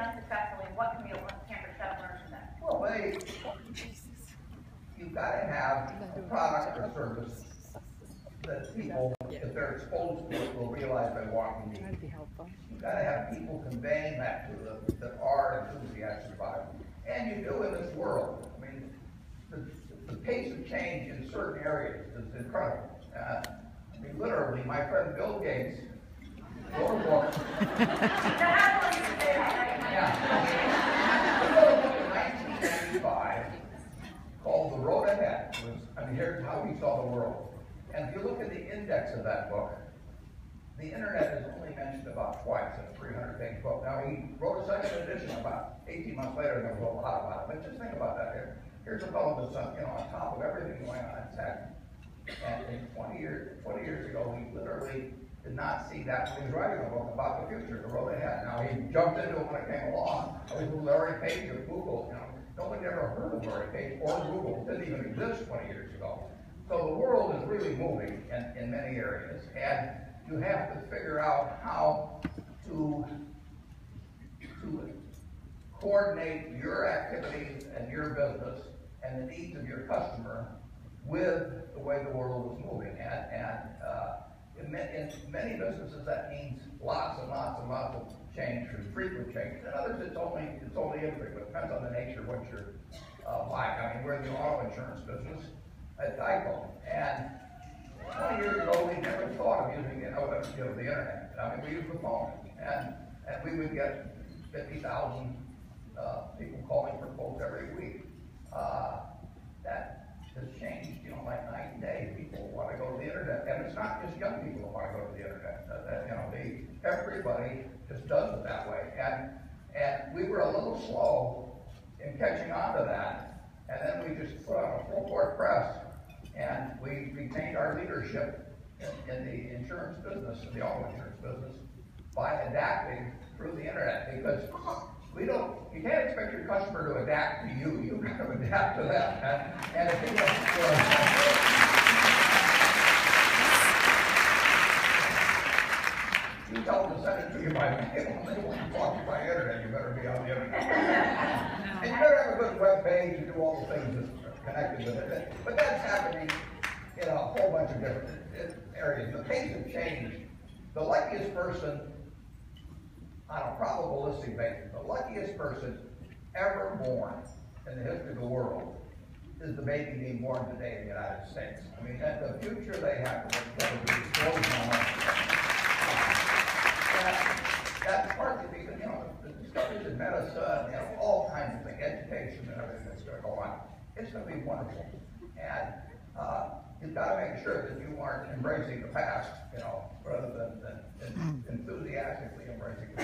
done successfully? What can Cambridge Chef learn from that? Well, you've got to have a product or service that people, if they're exposed to it, will realize they want to need. You've got to have people conveying that to them that are enthusiastic about it. And you do in this world. I mean, the pace of change in certain areas is incredible. I mean, literally, my friend Bill Gates wrote a book. He wrote a book in 1995 called The Road Ahead. Here's how he saw the world. And if you look at the index of that book, the internet is only mentioned about twice in a 300-page book. Now, he wrote a second edition about 18 months later, and there was a lot about it. But just think about that here. Here's a fellow that's on top of everything going on in tech. And 20 years ago, he literally did not see that when he was writing a book about the future, the road ahead. Now, he jumped into it when it came along. I was with Larry Page of Google. Nobody ever heard of Larry Page or Google. It didn't even exist 20 years ago. So the world is really moving in many areas, and you have to figure out how to coordinate your activities and your business and the needs of your customer with the way the world is moving. In many businesses, that means lots and lots and lots of change and frequent change. In others, it's only infrequent. It depends on the nature of what you're buying. I mean, we're in the auto insurance business at Geico, and 20 years ago, we never thought of using the internet. I mean, we used the phone, and we would get 50,000 people calling for quotes every week. That has changed, like night and day. People want to go to the internet, and it's not just young people who want to go to the internet. Everybody just does it that way, and we were a little slow in catching on to that, and then we just put on a full-court press, and we retained our leadership in the insurance business, in the auto insurance business, by adapting through the internet, because you can't expect your customer to adapt to you. You've got to adapt to them. And if you tell them to send it to you by mail, they want to talk to you by internet, you better be on the internet. And you better have a good web page and do all the things that's connected with it. But that's happening in a whole bunch of different areas. The pace of change, the luckiest person on a probabilistic basis, the luckiest person ever born in the history of the world is the baby being born today in the United States. I mean, the future they have to explosion on that's partly because, the discoveries in medicine, all kinds of things, education and everything that's going to go on. It's going to be wonderful. And you've got to make sure that you aren't embracing the past, rather than enthusiastically embracing the